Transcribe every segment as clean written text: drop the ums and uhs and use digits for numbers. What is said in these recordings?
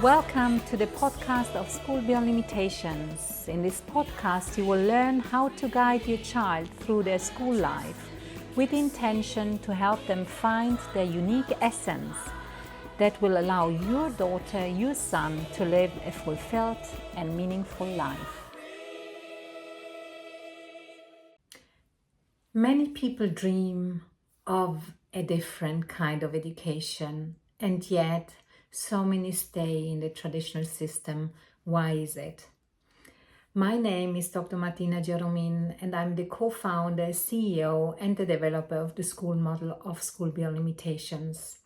Welcome to the podcast of School Beyond Limitations. In this podcast, you will learn how to guide your child through their school life with the intention to help them find their unique essence that will allow your daughter, your son to live a fulfilled and meaningful life. Many people dream of a different kind of education, and yet so many stay in the traditional system. Why is it? My name is Dr. Martina Geromin, and I'm the co-founder, CEO, and the developer of the school model of School Beyond Limitations.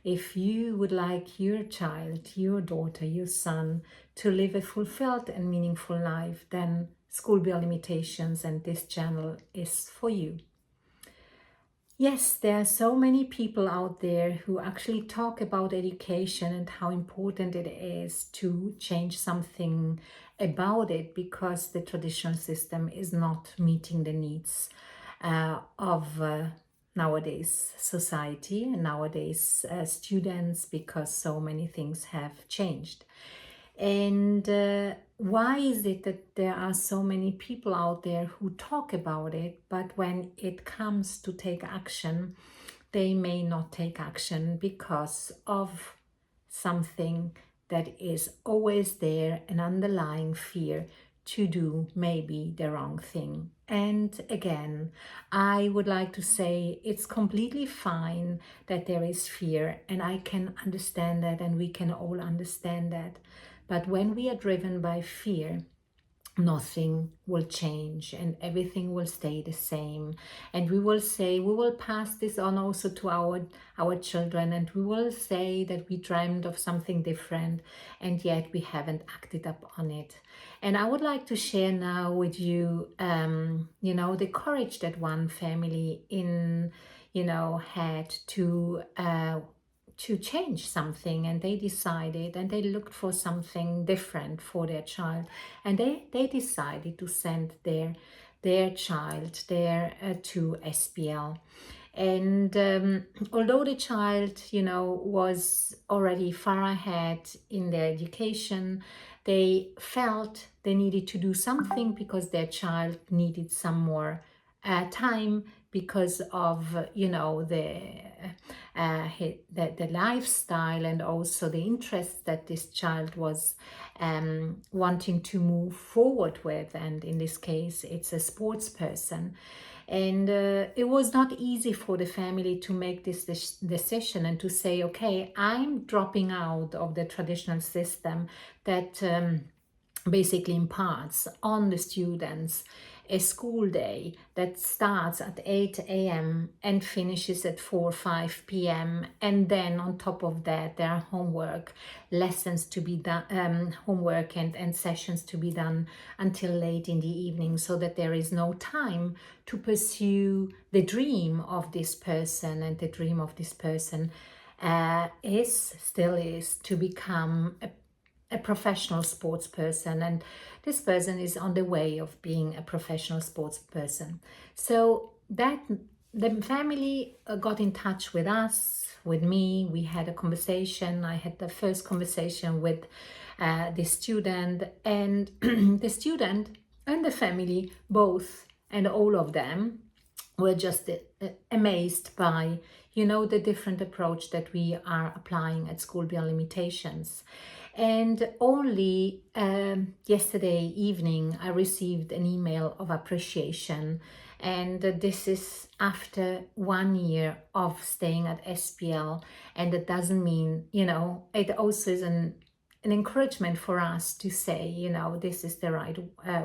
If you would like your child, your daughter, your son to live a fulfilled and meaningful life, then School Beyond Limitations and this channel is for you. Yes, there are so many people out there who actually talk about education and how important it is to change something about it because the traditional system is not meeting the needs of nowadays society and nowadays students, because so many things have changed. And why is it that there are so many people out there who talk about it, but when it comes to take action, they may not take action because of something that is always there, an underlying fear to do maybe the wrong thing. And again, I would like to say it's completely fine that there is fear, and I can understand that, and we can all understand that. But when we are driven by fear, nothing will change and everything will stay the same. And we will say, we will pass this on also to our children, and we will say that we dreamed of something different, and yet we haven't acted up on it. And I would like to share now with you, the courage that one family had to change something, and they decided, and they looked for something different for their child, and they decided to send their child there to SBL. And although the child was already far ahead in their education, they felt they needed to do something because their child needed some more time because of the lifestyle and also the interests that this child was wanting to move forward with. And in this case, it's a sports person. And it was not easy for the family to make this decision and to say, okay, I'm dropping out of the traditional system that basically imparts on the students a school day that starts at 8 a.m. and finishes at 4 or 5 p.m. And then on top of that, there are homework, lessons to be done, homework and sessions to be done until late in the evening, so that there is no time to pursue the dream of this person. And the dream of this person still is to become a professional sports person, and this person is on the way of being a professional sports person. So that the family got in touch with us, with me. We had a conversation. I had the first conversation with the student, and the student and the family both, and all of them were just amazed by the different approach that we are applying at School Beyond Limitations. And only yesterday evening, I received an email of appreciation. And this is after 1 year of staying at SPL. And that doesn't mean, it also is an encouragement for us to say, this is the right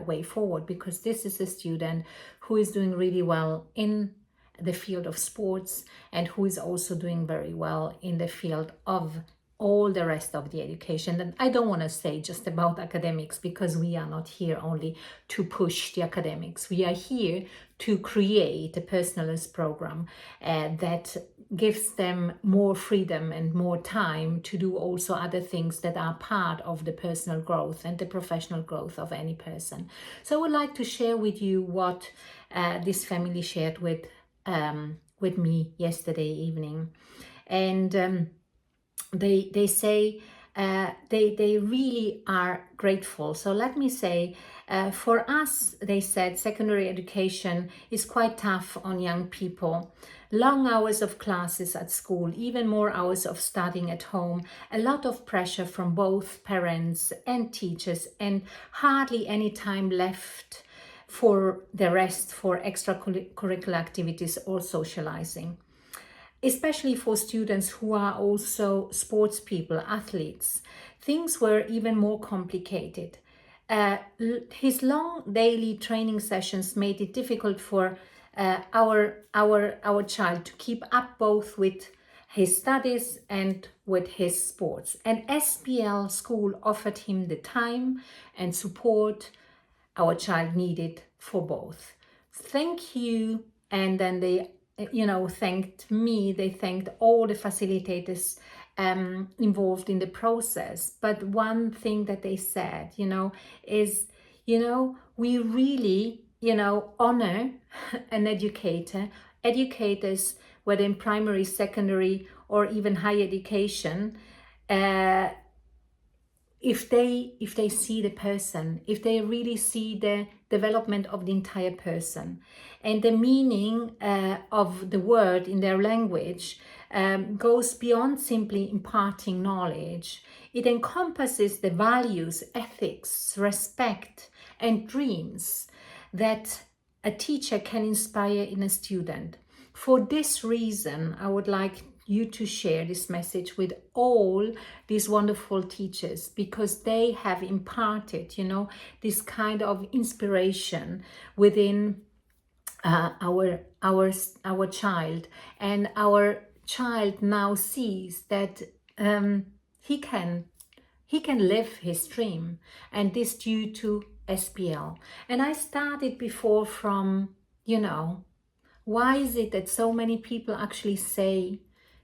way forward, because this is a student who is doing really well in the field of sports, and who is also doing very well in the field of all the rest of the education. And I don't want to say just about academics, because we are not here only to push the academics. We are here to create a personalized program that gives them more freedom and more time to do also other things that are part of the personal growth and the professional growth of any person. So I would like to share with you what this family shared with me yesterday evening. And they say they really are grateful. So let me say, for us, they said secondary education is quite tough on young people. Long hours of classes at school, even more hours of studying at home, a lot of pressure from both parents and teachers, and hardly any time left for the rest for extracurricular activities or socializing, especially for students who are also sports people, athletes. Things were even more complicated. His long daily training sessions made it difficult for our child to keep up both with his studies and with his sports. And SPL school offered him the time and support our child needed for both. Thank you. And then they, thanked me. They thanked all the facilitators involved in the process. But one thing that they said, is, we really, honor an educator, educators, whether in primary, secondary, or even higher education, if they see the person, if they really see the development of the entire person and the meaning of the word in their language, goes beyond simply imparting knowledge. It encompasses the values, ethics, respect, and dreams that a teacher can inspire in a student. For this reason, I would like you to share this message with all these wonderful teachers, because they have imparted, this kind of inspiration within our child, and our child now sees that he can live his dream, and this due to SPL. And I started before from, why is it that so many people actually say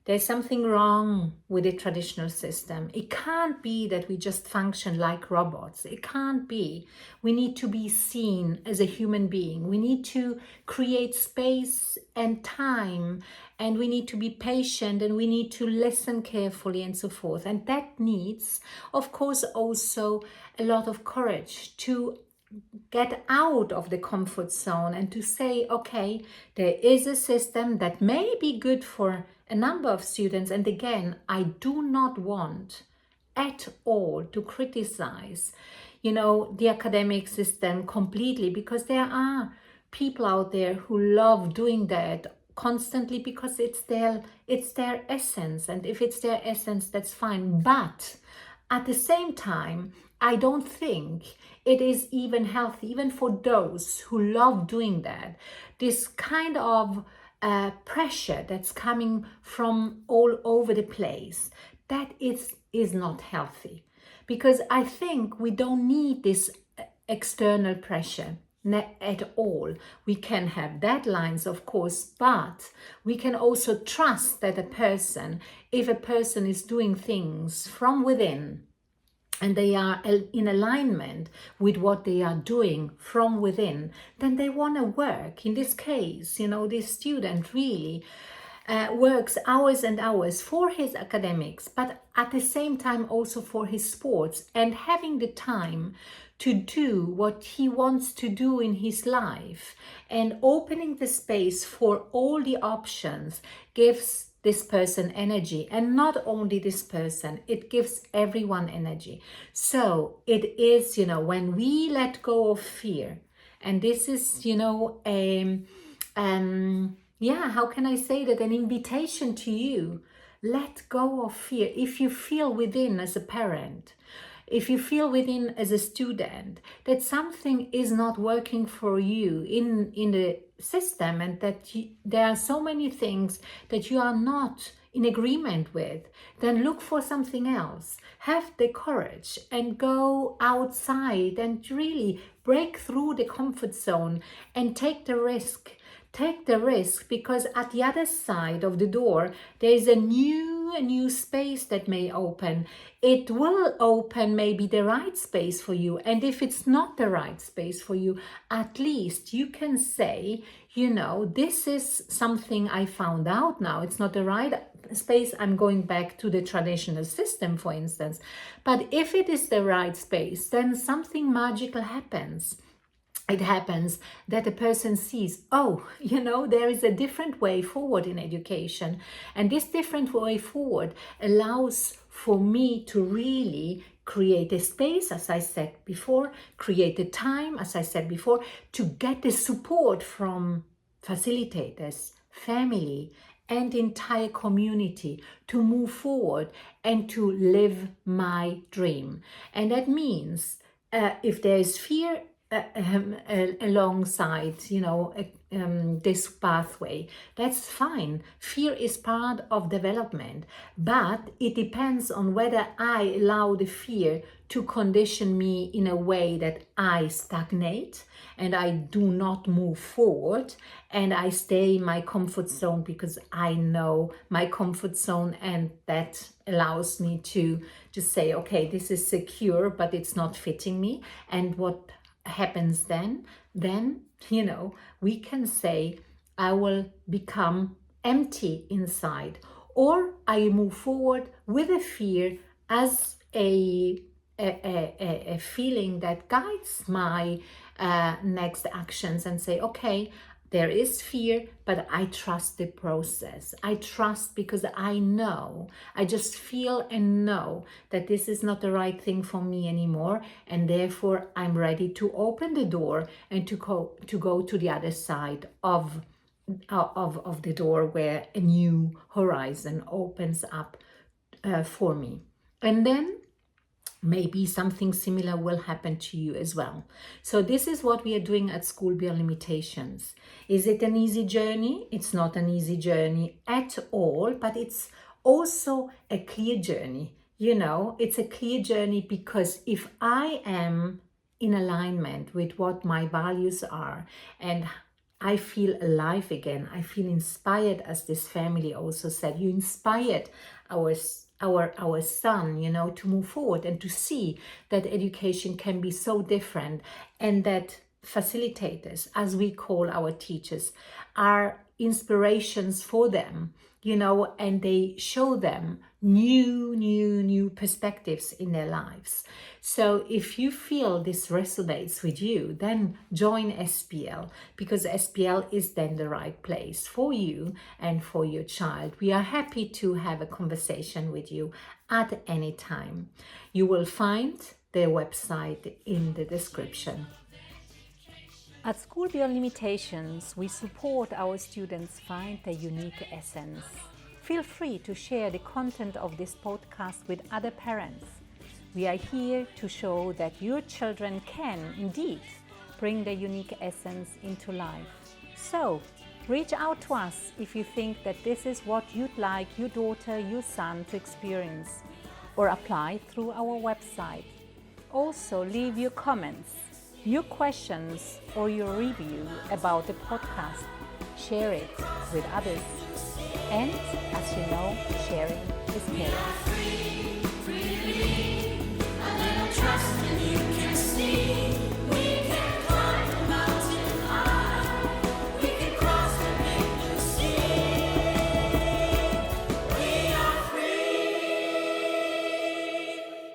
there's something wrong with the traditional system? It can't be that we just function like robots. It can't be. We need to be seen as a human being. We need to create space and time, and we need to be patient, and we need to listen carefully, and so forth. And that needs, of course, also a lot of courage to get out of the comfort zone and to say, okay, there is a system that may be good for a number of students. And again, I do not want at all to criticize, the academic system completely, because there are people out there who love doing that constantly because it's their essence. And if it's their essence, that's fine. But at the same time, I don't think it is even healthy, even for those who love doing that. This kind of pressure that's coming from all over the place, that is not healthy. Because I think we don't need this external pressure at all. We can have deadlines, of course, but we can also trust that if a person is doing things from within, and they are in alignment with what they are doing from within, then they want to work. In this case, this student really works hours and hours for his academics, but at the same time also for his sports, and having the time to do what he wants to do in his life, and opening the space for all the options gives this person energy. And not only this person, it gives everyone energy. So it is, when we let go of fear, and this is, how can I say that? An invitation to you. Let go of fear. If you feel within as a parent, if you feel within as a student that something is not working for you in the system, and that there are so many things that you are not in agreement with, then look for something else. Have the courage and go outside and really break through the comfort zone and take the risk. take the risk, because at the other side of the door there is a new space that may open. It will open maybe the right space for you, and if it's not the right space for you, at least you can say, this is something I found out now. It's not the right space. I'm going back to the traditional system, for instance. But if it is the right space, then something magical happens. It happens that a person sees, there is a different way forward in education. And this different way forward allows for me to really create a space, as I said before, create a time, as I said before, to get the support from facilitators, family, and entire community to move forward and to live my dream. And that means if there is fear alongside, this pathway, that's fine. Fear is part of development, but it depends on whether I allow the fear to condition me in a way that I stagnate and I do not move forward, and I stay in my comfort zone because I know my comfort zone, and that allows me to just say, okay, this is secure, but it's not fitting me. And what happens then, we can say, I will become empty inside, or I move forward with a fear as a feeling that guides my next actions, and say, okay, there is fear, but I trust the process. I trust because I know, I just feel and know that this is not the right thing for me anymore, and therefore I'm ready to open the door and to go to the other side of the door, where a new horizon opens up for me. And then maybe something similar will happen to you as well. So this is what we are doing at School Beyond Limitations. Is it an easy journey? It's not an easy journey at all, but it's also a clear journey. It's a clear journey because if I am in alignment with what my values are, and I feel alive again, I feel inspired, as this family also said, you inspired our son, to move forward and to see that education can be so different, and that facilitators, as we call our teachers, are inspirations for them, and they show them new perspectives in their lives. So if you feel this resonates with you, then join SBL, because SBL is then the right place for you and for your child. We are happy to have a conversation with you at any time. You will find their website in the description. At School Beyond Limitations, we support our students find their unique essence. Feel free to share the content of this podcast with other parents. We are here to show that your children can indeed bring their unique essence into life. So, reach out to us if you think that this is what you'd like your daughter, your son to experience, or apply through our website. Also, leave your comments, your questions, or your review about the podcast. Share it with others. And as you know, sharing is caring.